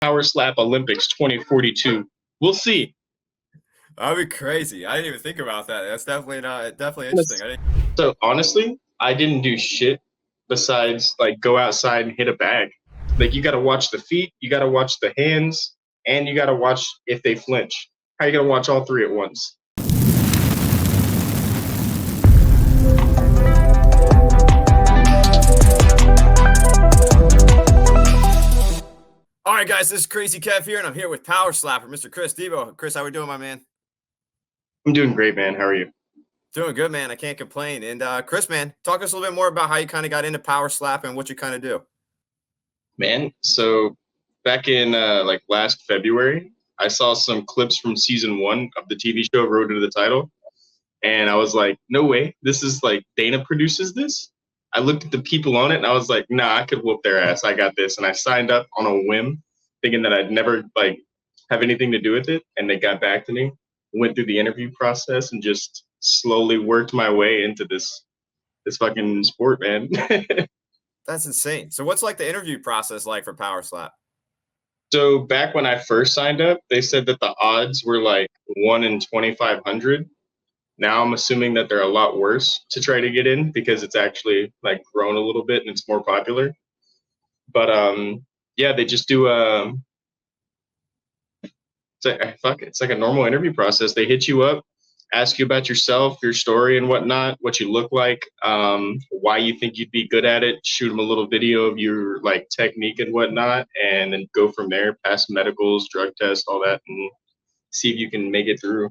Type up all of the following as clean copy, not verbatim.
Power Slap Olympics 2042. We'll see. That'd be crazy. I didn't even think about that. That's definitely interesting. I didn't. So honestly, I didn't do shit besides like go outside and hit a bag. Like you got to watch the feet, you got to watch the hands, and you got to watch if they flinch. How you gonna watch all three at once? All right, guys, this is Crazy Kev here, and I'm here with Power Slapper, Mr. Chris Debow. Chris, how we doing, my man? I'm doing great, man. How are you? Doing good, man. I can't complain. And Chris, man, talk to us a little bit more about how you kind of got into Power Slap and what you kind of do. Man, so back in like last February, I saw some clips from season 1 of the TV show Road to the Title, and I was like, no way, this is like Dana produces this. I looked at the people on it and I was like, nah, I could whoop their ass. I got this. And I signed up on a whim, thinking that I'd never like have anything to do with it. And they got back to me, went through the interview process, and just slowly worked my way into this fucking sport, man. That's insane. So what's like the interview process like for Power Slap? So back when I first signed up, they said that the odds were like 1 in 2,500. Now I'm assuming that they're a lot worse to try to get in because it's actually like grown a little bit and it's more popular. But yeah, they just do it's like a normal interview process. They hit you up, ask you about yourself, your story and whatnot, what you look like, why you think you'd be good at it, shoot them a little video of your like technique and whatnot, and then go from there, pass medicals, drug tests, all that, and see if you can make it through.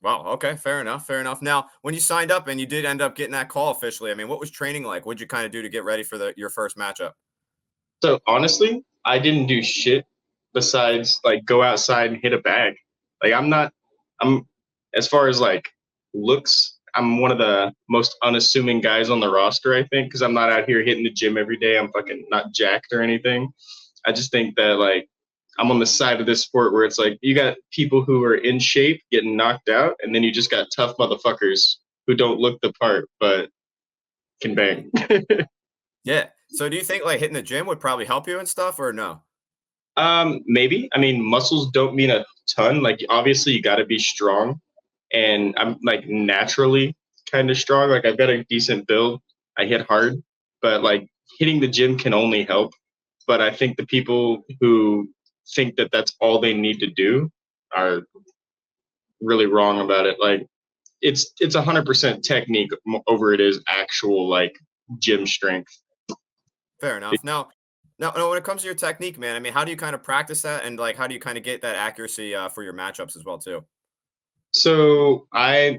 Wow. Okay. Fair enough. Fair enough. Now, when you signed up and you did end up getting that call officially, I mean, what was training like? What'd you kind of do to get ready for your first matchup? So honestly, I didn't do shit besides like go outside and hit a bag. Like I'm as far as like looks, I'm one of the most unassuming guys on the roster, I think, because I'm not out here hitting the gym every day. I'm fucking not jacked or anything. I just think that like I'm on the side of this sport where it's like you got people who are in shape getting knocked out, and then you just got tough motherfuckers who don't look the part but can bang. Yeah. So do you think like hitting the gym would probably help you and stuff or no? Maybe. I mean, muscles don't mean a ton. Like obviously you got to be strong, and I'm like naturally kind of strong. Like I've got a decent build. I hit hard, but like hitting the gym can only help. But I think the people who think that that's all they need to do are really wrong about it. Like it's 100% technique over it is actual like gym strength. Fair enough. Now, when it comes to your technique, man, I mean, how do you kind of practice that, and like, how do you kind of get that accuracy for your matchups as well, too? So I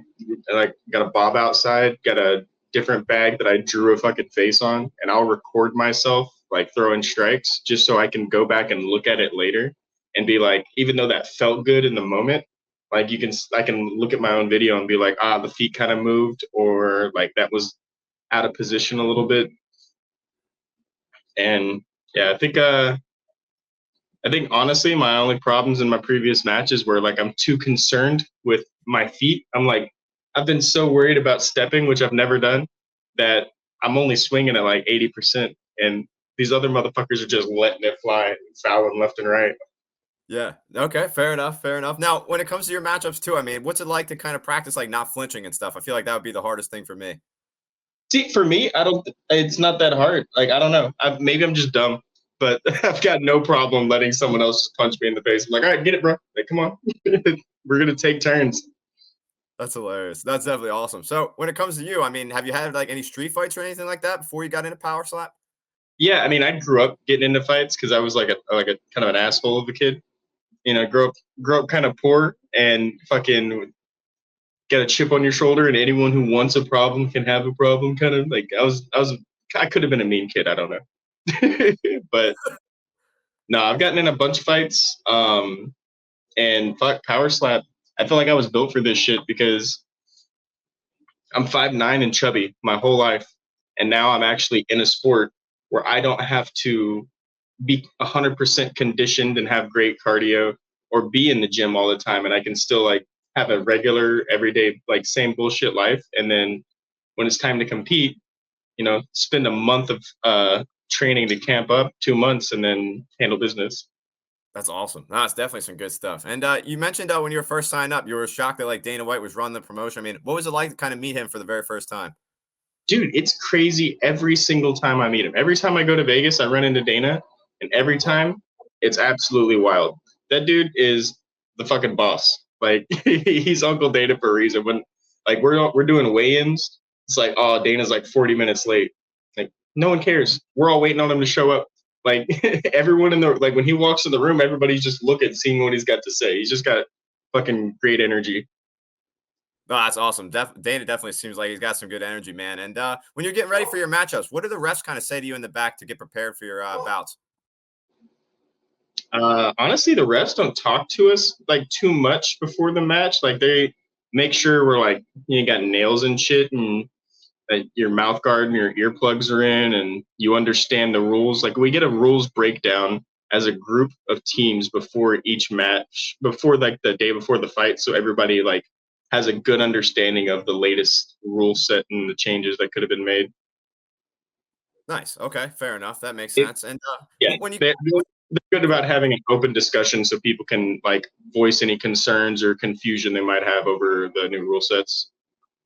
like got a bob outside, got a different bag that I drew a fucking face on, and I'll record myself like throwing strikes just so I can go back and look at it later and be like, even though that felt good in the moment, like I can look at my own video and be like, the feet kind of moved, or like that was out of position a little bit. And yeah, I think honestly, my only problems in my previous matches were like I'm too concerned with my feet. I'm like, I've been so worried about stepping, which I've never done, that I'm only swinging at like 80%, and these other motherfuckers are just letting it fly and fouling left and right. Yeah. Okay. Fair enough. Fair enough. Now, when it comes to your matchups too, I mean, what's it like to kind of practice like not flinching and stuff? I feel like that would be the hardest thing for me. See, for me, it's not that hard. Like, I don't know. Maybe I'm just dumb, but I've got no problem letting someone else just punch me in the face. I'm like, all right, get it, bro. Like, come on. We're going to take turns. That's hilarious. That's definitely awesome. So when it comes to you, I mean, have you had like any street fights or anything like that before you got into Power Slap? Yeah, I mean, I grew up getting into fights because I was like a kind of an asshole of a kid. You know, grew up kind of poor and fucking get a chip on your shoulder, and anyone who wants a problem can have a problem. Kind of like I could have been a mean kid. I don't know, but no, I've gotten in a bunch of fights. And fuck Power Slap. I feel like I was built for this shit because I'm 5'9" and chubby my whole life, and now I'm actually in a sport where I don't have to be 100% conditioned and have great cardio or be in the gym all the time, and I can still like have a regular everyday like same bullshit life, and then when it's time to compete, you know, spend a month of training to camp up 2 months and then handle business. That's awesome. No, it's definitely some good stuff. And you mentioned when you were first signed up, you were shocked that like Dana White was running the promotion. I mean, what was it like to kind of meet him for the very first time? Dude, it's crazy every single time I meet him. Every time I go to Vegas, I run into Dana, and every time it's absolutely wild. That dude is the fucking boss. Like he's Uncle Dana for a reason. When like we're doing weigh-ins, it's like, oh, Dana's like 40 minutes late. Like no one cares. We're all waiting on him to show up. Like everyone in the like when he walks in the room, everybody's just looking, seeing what he's got to say. He's just got fucking great energy. No, that's awesome. Dana definitely seems like he's got some good energy, man. And when you're getting ready for your matchups, what do the refs kind of say to you in the back to get prepared for your bouts? Honestly, the refs don't talk to us like too much before the match. Like they make sure we're like you got nails and shit, and your mouth guard and your earplugs are in, and you understand the rules. Like we get a rules breakdown as a group of teams before each match, before like the day before the fight, so everybody like has a good understanding of the latest rule set and the changes that could have been made. Nice. Okay, fair enough. That makes It, sense. And yeah, when you they're good about having an open discussion so people can like voice any concerns or confusion they might have over the new rule sets.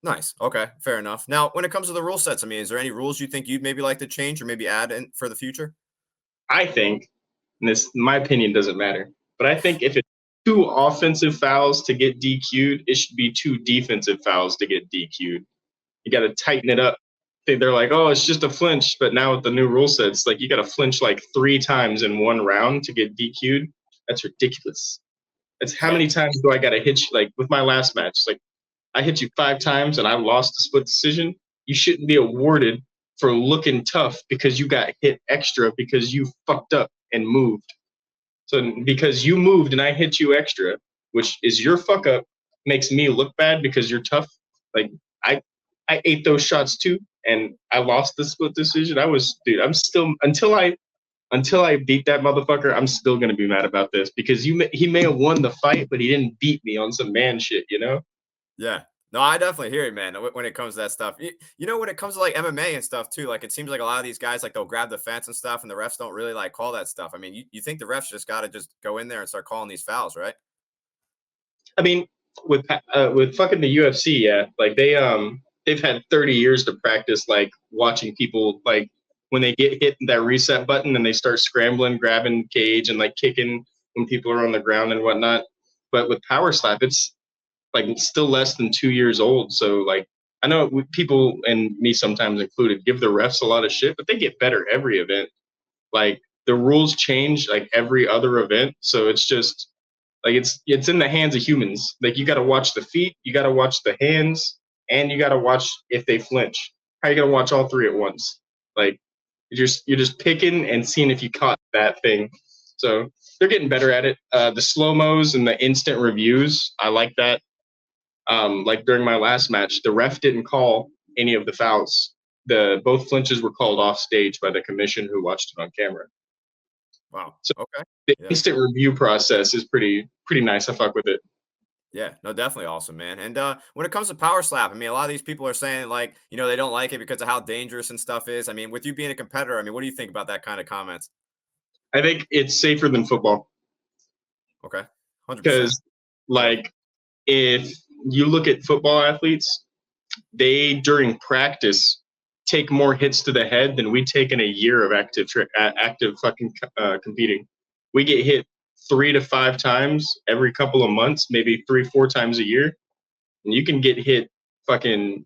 Nice. Okay, fair enough. Now, when it comes to the rule sets, I mean, is there any rules you think you'd maybe like to change or maybe add in for the future? I think, and this my opinion doesn't matter, but I think if it's two offensive fouls to get DQ'd, it should be two defensive fouls to get DQ'd. You got to tighten it up. They're like, oh, it's just a flinch, but now with the new rule sets, like you got to flinch like 3 times in one round to get DQ'd. That's ridiculous. That's how Yeah. many times do I got to hit you? Like with my last match, like I hit you 5 times and I lost the split decision. You shouldn't be awarded for looking tough because you got hit extra because you fucked up and moved. So because you moved and I hit you extra, which is your fuck up, makes me look bad because you're tough. Like I I ate those shots too and I lost the split decision. I'm still until I beat that motherfucker, I'm still gonna be mad about this because he may have won the fight, but he didn't beat me on some man shit, you know? Yeah. No, I definitely hear you, man. When it comes to that stuff, you know, when it comes to like MMA and stuff too, like it seems like a lot of these guys like they'll grab the fence and stuff, and the refs don't really like call that stuff. I mean, you think the refs just got to just go in there and start calling these fouls, right? I mean, with fucking the UFC, yeah, like they've had 30 years to practice like watching people like when they get hit that reset button and they start scrambling, grabbing cage and like kicking when people are on the ground and whatnot. But with power slap, it's like still less than 2 years old. So like I know people and me sometimes included give the refs a lot of shit, but they get better every event. Like the rules change like every other event, so it's just like it's in the hands of humans. Like you got to watch the feet, you got to watch the hands, and you got to watch if they flinch. How you gonna watch all three at once? Like you're just picking and seeing if you caught that thing. So they're getting better at it. The slow mos and the instant reviews, I like that. Like during my last match, the ref didn't call any of the fouls. The both flinches were called off stage by the commission who watched it on camera. Wow. So Okay. the Yeah. instant review process is pretty nice. I fuck with it. Yeah, no, definitely awesome, man. And when it comes to power slap, I mean, a lot of these people are saying like, you know, they don't like it because of how dangerous and stuff is. I mean, with you being a competitor, I mean, what do you think about that kind of comments? I think it's safer than football Okay, 100%. because, like, if you look at football athletes, they during practice take more hits to the head than we take in a year of active fucking competing. We get hit 3 to 5 times every couple of months, maybe 3 4 times a year, and you can get hit fucking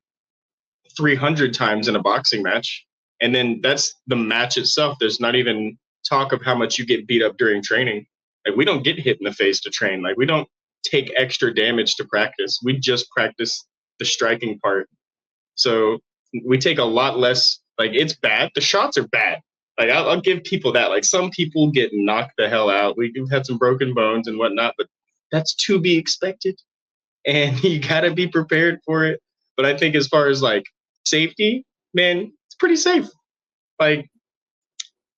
300 times in a boxing match. And then that's the match itself. There's not even talk of how much you get beat up during training. Like, we don't get hit in the face to train. Like, we don't take extra damage to practice. We just practice the striking part. So we take a lot less. Like, it's bad. The shots are bad. Like, I'll give people that. Like, some people get knocked the hell out. We've had some broken bones and whatnot, but that's to be expected. And you got to be prepared for it. But I think as far as like safety, man, it's pretty safe. Like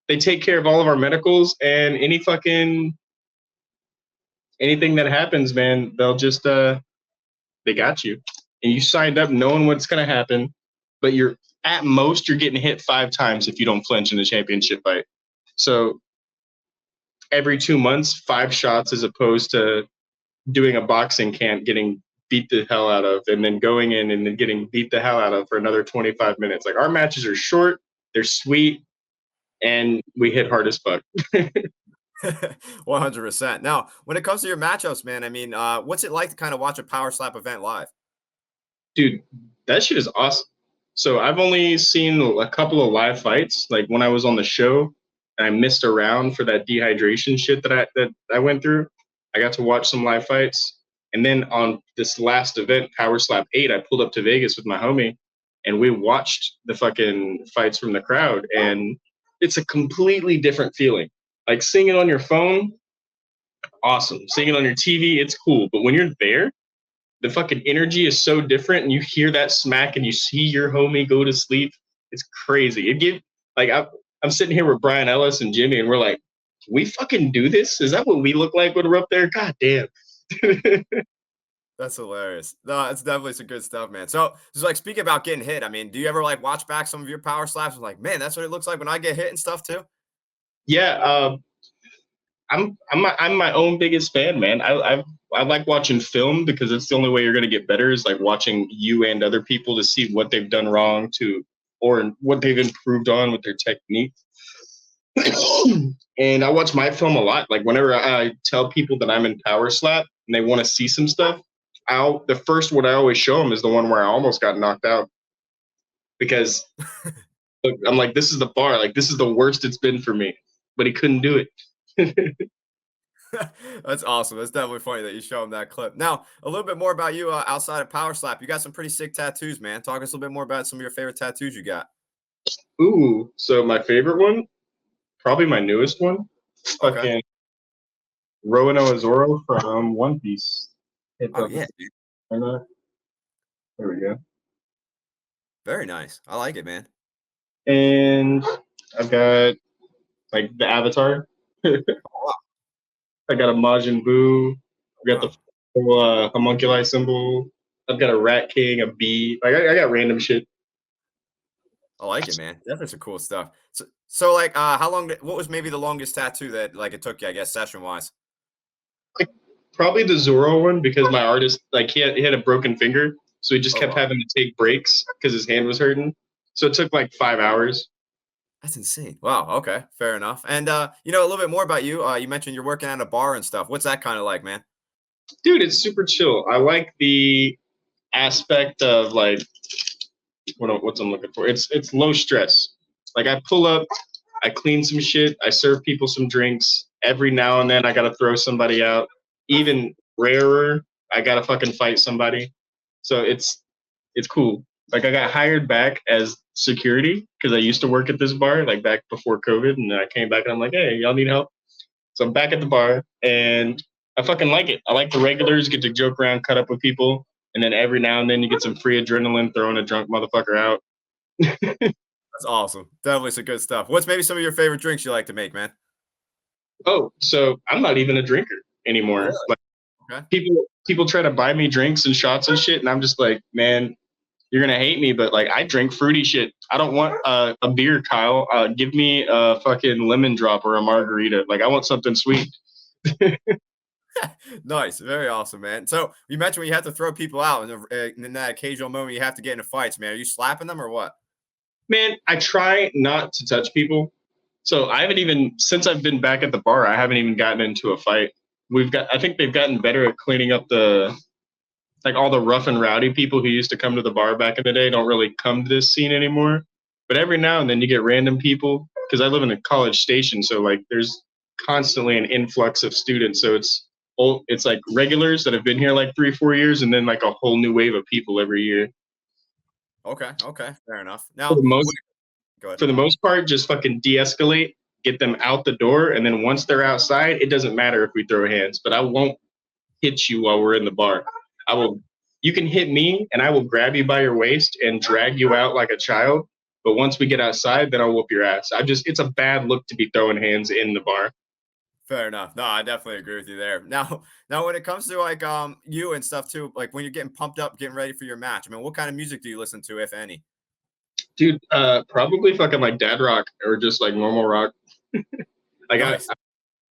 they take care of all of our medicals and anything that happens, man, they'll just they got you. And you signed up knowing what's gonna happen, but you're at most you're getting hit 5 times if you don't flinch in the championship fight. So every 2 months, 5 shots as opposed to doing a boxing camp, getting beat the hell out of, and then going in and then getting beat the hell out of for another 25 minutes. Like our matches are short, they're sweet, and we hit hard as fuck. 100%. Now, when it comes to your matchups, man, I mean, what's it like to kind of watch a power slap event live? Dude, that shit is awesome. So I've only seen a couple of live fights, like when I was on the show and I missed a round for that dehydration shit that I went through. I got to watch some live fights. And then on this last event, Power Slap 8, I pulled up to Vegas with my homie and we watched the fucking fights from the crowd. And it's a completely different feeling. Like seeing it on your phone, awesome. Seeing it on your TV, it's cool. But when you're there, the fucking energy is so different, and you hear that smack, and you see your homie go to sleep. It's crazy. It give like I'm sitting here with Brian Ellis and Jimmy, and we're like, we fucking do this? Is that what we look like when we're up there? God damn. That's hilarious. No, it's definitely some good stuff, man. So, just like speaking about getting hit, I mean, do you ever like watch back some of your power slaps and like, man, that's what it looks like when I get hit and stuff too? Yeah, I'm my own biggest fan, man. I like watching film because it's the only way you're gonna get better is like watching you and other people to see what they've done wrong to or what they've improved on with their technique. And I watch my film a lot. Like whenever I tell people that I'm in power slap and they want to see some stuff, the first one I always show them is the one where I almost got knocked out because look, I'm like, this is the bar. Like this is the worst it's been for me, but he couldn't do it. That's awesome. That's definitely funny that you show him that clip. Now, a little bit more about you outside of power slap. You got some pretty sick tattoos, man. Talk us a little bit more about some of your favorite tattoos you got. Ooh, so my favorite one, probably my newest one, Okay. fucking Roanoa Zoro from One Piece. It's Oh up yeah, dude. there we go. Very nice. I like it, man. And I've got like the Avatar. Oh, I got a Majin Buu. I got wow. the full, homunculi symbol. I've got a Rat King, a bee. Like I got random shit. I like it, man. Definitely some cool stuff. So like, how long? What was maybe the longest tattoo that like it took you? I guess session wise. Like probably the Zoro one because my artist like he had a broken finger, so he just Oh kept wow, having to take breaks because his hand was hurting. So it took like 5 hours. that's insane. Wow. Okay, fair enough. And you know a little bit more about you. You mentioned you're working at a bar and stuff. What's that kind of like, man? Dude, it's super chill. I like the aspect of like what's I'm looking for. It's low stress. Like I pull up, I clean some shit, I serve people some drinks. Every now and then I gotta throw somebody out. Even rarer, I gotta fucking fight somebody. So it's cool. Like I got hired back as security because I used to work at this bar like back before COVID, and then I came back and I'm like, hey, y'all need help? So I'm back at the bar and I fucking like it. I like the regulars, get to joke around, cut up with people, and then every now and then you get some free adrenaline throwing a drunk motherfucker out. That's awesome. Definitely some good stuff. What's maybe some of your favorite drinks you like to make, man? Oh, so I'm not even a drinker anymore. Really? Like Okay. people try to buy me drinks and shots and shit, and I'm just like, man, you're gonna hate me, but like I drink fruity shit. I don't want a beer, Kyle. Give me a fucking lemon drop or a margarita. Like I want something sweet. Nice. Very awesome, man. So you mentioned when you have to throw people out in that occasional moment you have to get into fights, man. Are you slapping them or what? Man, I try not to touch people. So I haven't even since I've been back at the bar, I haven't even gotten into a fight. I think they've gotten better at cleaning up the like all the rough and rowdy people who used to come to the bar back in the day don't really come to this scene anymore. But every now and then you get random people because I live in a college station, so like there's constantly an influx of students. So it's like regulars that have been here like 3 4 years, and then like a whole new wave of people every year. Okay. Okay. Fair enough. For Now, the most go ahead. for the most part, just fucking de-escalate, get them out the door, and then once they're outside, it doesn't matter if we throw hands. But I won't hit you while we're in the bar. I will. You can hit me, and I will grab you by your waist and drag you out like a child. But once we get outside, then I'll whoop your ass. It's a bad look to be throwing hands in the bar. Fair enough. No, I definitely agree with you there. Now when it comes to like you and stuff too, like when you're getting pumped up, getting ready for your match, I mean, what kind of music do you listen to, if any? Dude, probably fucking like dad rock or just like normal rock. Like Nice.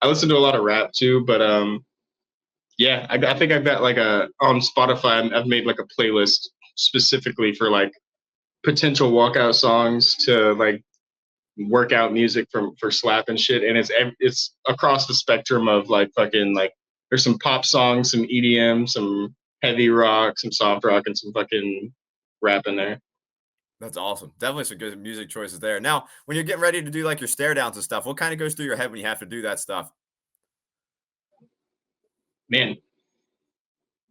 I listen to a lot of rap too, but yeah, I think I've got like a on Spotify. I've made like a playlist specifically for like potential walkout songs to like workout music for slap and shit, and it's across the spectrum of like fucking like there's some pop songs, some EDM, some heavy rock, some soft rock, and some fucking rap in there. That's awesome. Definitely some good music choices there. Now, when you're getting ready to do like your stare downs and stuff, what kind of goes through your head when you have to do that stuff? Man,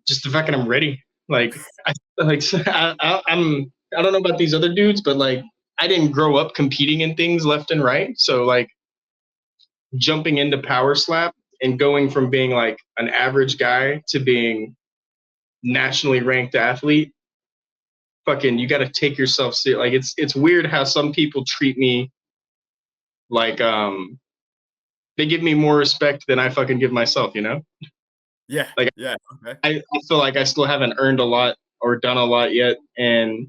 just the fact that I'm ready. Like I don't know about these other dudes, but like I didn't grow up competing in things left and right. So like jumping into power slap and going from being like an average guy to being nationally ranked athlete, fucking you got to take yourself serious. Like it's weird how some people treat me like they give me more respect than I fucking give myself, you know? Yeah. Like Yeah. Okay. I feel like I still haven't earned a lot or done a lot yet, and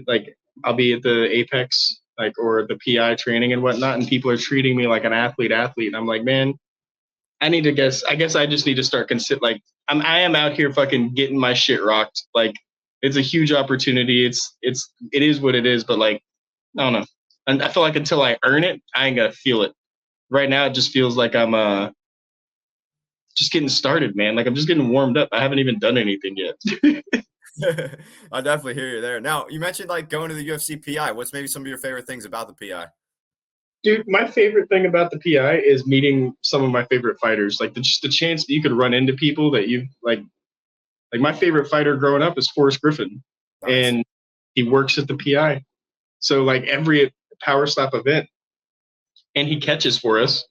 like I'll be at the Apex like or the PI training and whatnot, and people are treating me like an athlete, and I'm like, man, I guess I just need to start consider like I am out here fucking getting my shit rocked. Like it's a huge opportunity. It is what it is, but like I don't know. And I feel like until I earn it, I ain't gonna feel it. Right now it just feels like I'm just getting started, man. Like I'm just getting warmed up. I haven't even done anything yet. I definitely hear you there. Now, you mentioned like going to the UFC PI. What's maybe some of your favorite things about the PI? Dude, my favorite thing about the PI is meeting some of my favorite fighters. Like just the chance that you could run into people that you like my favorite fighter growing up is Forrest Griffin. Nice. And he works at the PI. So like every power slap event and he catches for us.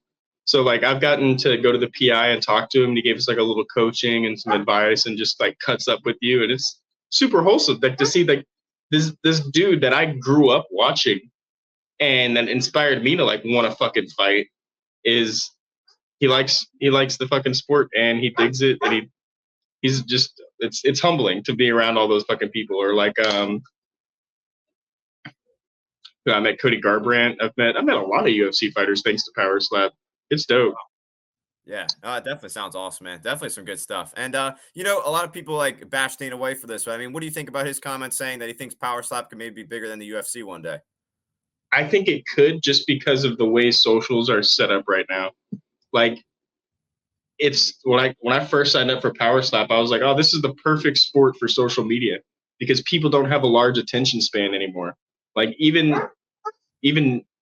So like I've gotten to go to the PI and talk to him. And he gave us like a little coaching and some advice and just like cuts up with you. And it's super wholesome. Like to see like this dude that I grew up watching and that inspired me to like want to fucking fight is he likes the fucking sport and he digs it and he's just it's humbling to be around all those fucking people or like I met Cody Garbrandt. I met a lot of UFC fighters thanks to Power Slap. It's dope. Yeah, it definitely sounds awesome, man. Definitely some good stuff. And a lot of people like bash Dana away for this. But I mean, what do you think about his comments saying that he thinks Power Slap could maybe be bigger than the UFC one day? I think it could just because of the way socials are set up right now. Like it's when I first signed up for Power Slap, I was like, oh, this is the perfect sport for social media because people don't have a large attention span anymore. Like even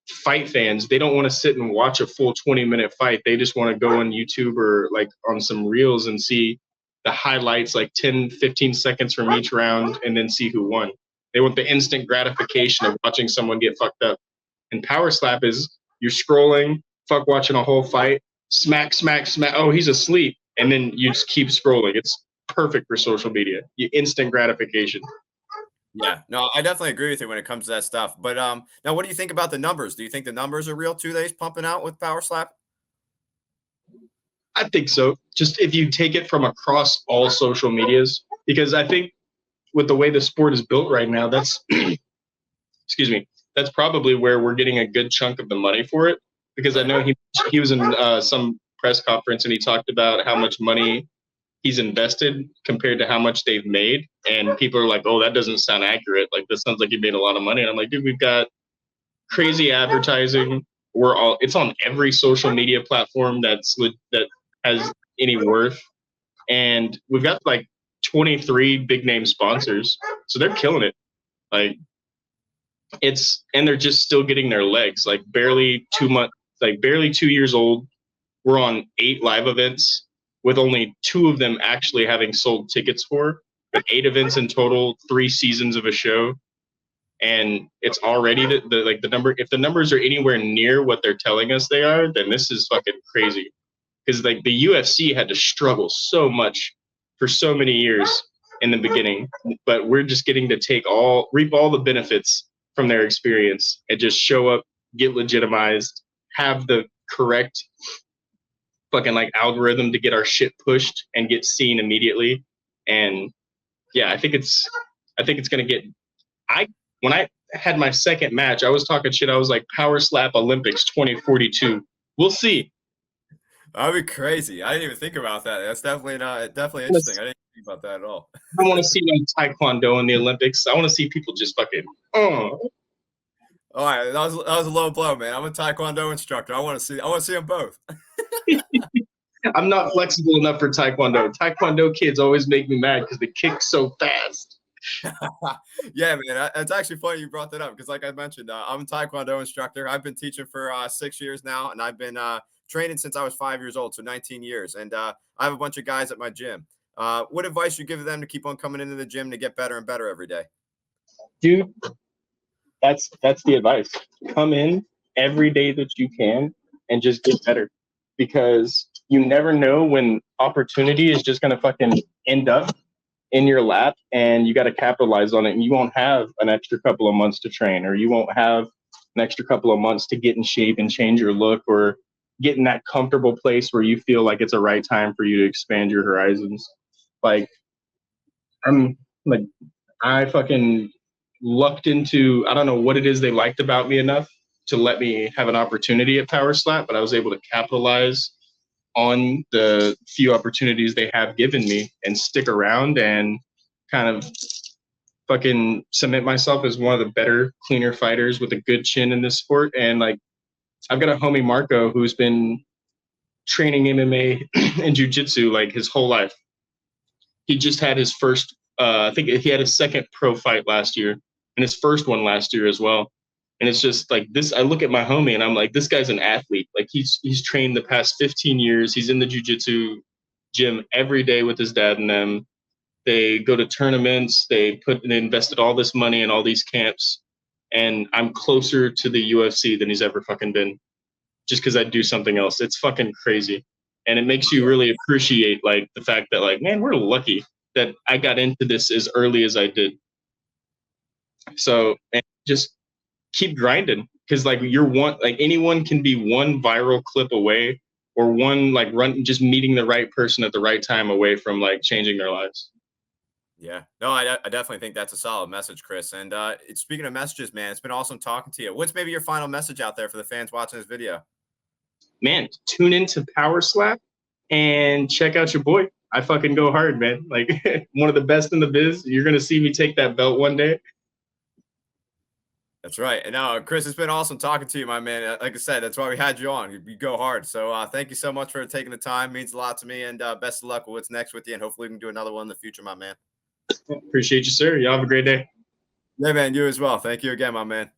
fight fans, they don't want to sit and watch a full 20-minute fight. They just want to go on YouTube or like on some reels and see the highlights, like 10, 15 seconds from each round, and then see who won. They want the instant gratification of watching someone get fucked up. And Power Slap is you're scrolling, fuck watching a whole fight, smack, smack, smack. Oh, he's asleep. And then you just keep scrolling. It's perfect for social media. You instant gratification. Yeah, no, I definitely agree with you when it comes to that stuff. But now what do you think about the numbers? Do you think the numbers are real too that he's pumping out with Power Slap? I think so. Just if you take it from across all social medias, because I think with the way the sport is built right now, that's excuse me, that's probably where we're getting a good chunk of the money for it. Because I know he was in some press conference and he talked about how much money he's invested compared to how much they've made, and people are like, "Oh, that doesn't sound accurate. Like this sounds like you made a lot of money." And I'm like, "Dude, we've got crazy advertising. It's on every social media platform that has any worth, and we've got like 23 big name sponsors, so they're killing it. Like and they're just still getting their legs. Like barely 2 years old. We're on 8 live events with only 2 of them actually having sold tickets for, but 8 events in total, 3 seasons of a show. And it's already the number. If the numbers are anywhere near what they're telling us they are, then this is fucking crazy. Because like the UFC had to struggle so much for so many years in the beginning, but we're just getting to reap all the benefits from their experience and just show up, get legitimized, have the correct fucking like algorithm to get our shit pushed and get seen immediately. And yeah, I think it's gonna get I when I had my second match. I was talking shit. I was like, Power Slap Olympics 2042. We'll see. That'd be crazy. I didn't even think about that. That's definitely interesting. I didn't think about that at all. I want to see like Taekwondo in the Olympics. I want to see people just fucking. All right, that was a low blow, man. I'm a Taekwondo instructor. I want to see them both. I'm not flexible enough for Taekwondo. Taekwondo kids always make me mad because they kick so fast. Yeah, man, it's actually funny you brought that up because, like I mentioned, I'm a Taekwondo instructor. I've been teaching for 6 years now, and I've been training since I was 5 years old, so 19 years. And I have a bunch of guys at my gym. What advice you give them to keep on coming into the gym to get better and better every day? Dude, that's the advice. Come in every day that you can and just get better, because you never know when opportunity is just gonna fucking end up in your lap, and you got to capitalize on it. And you won't have an extra couple of months to train, or you won't have an extra couple of months to get in shape and change your look, or get in that comfortable place where you feel like it's a right time for you to expand your horizons. Like, I fucking lucked into, I don't know what it is they liked about me enough to let me have an opportunity at Power Slap, but I was able to capitalize on the few opportunities they have given me and stick around and kind of fucking cement myself as one of the better, cleaner fighters with a good chin in this sport. And like, I've got a homie, Marco, who's been training MMA and jiu-jitsu like his whole life. He just had his first, I think he had his second pro fight last year and his first one last year as well. And it's just like this, I look at my homie and I'm like, this guy's an athlete. Like he's trained the past 15 years. He's in the jiu-jitsu gym every day with his dad and them. They go to tournaments. They invested all this money in all these camps. And I'm closer to the UFC than he's ever fucking been, just because I do something else. It's fucking crazy. And it makes you really appreciate like the fact that like, man, we're lucky that I got into this as early as I did. So, and just keep grinding, because like anyone can be one viral clip away, or one like just meeting the right person at the right time away from like changing their lives. Yeah, no, I definitely think that's a solid message, Chris. And speaking of messages, man, it's been awesome talking to you. What's maybe your final message out there for the fans watching this video? Man, tune into Power Slap and check out your boy. I fucking go hard, man. Like one of the best in the biz. You're gonna see me take that belt one day. That's right. And Chris, it's been awesome talking to you, my man. Like I said, that's why we had you on. You go hard. So thank you so much for taking the time. It means a lot to me. And best of luck with what's next with you. And hopefully we can do another one in the future, my man. Appreciate you, sir. Y'all have a great day. Yeah, man. You as well. Thank you again, my man.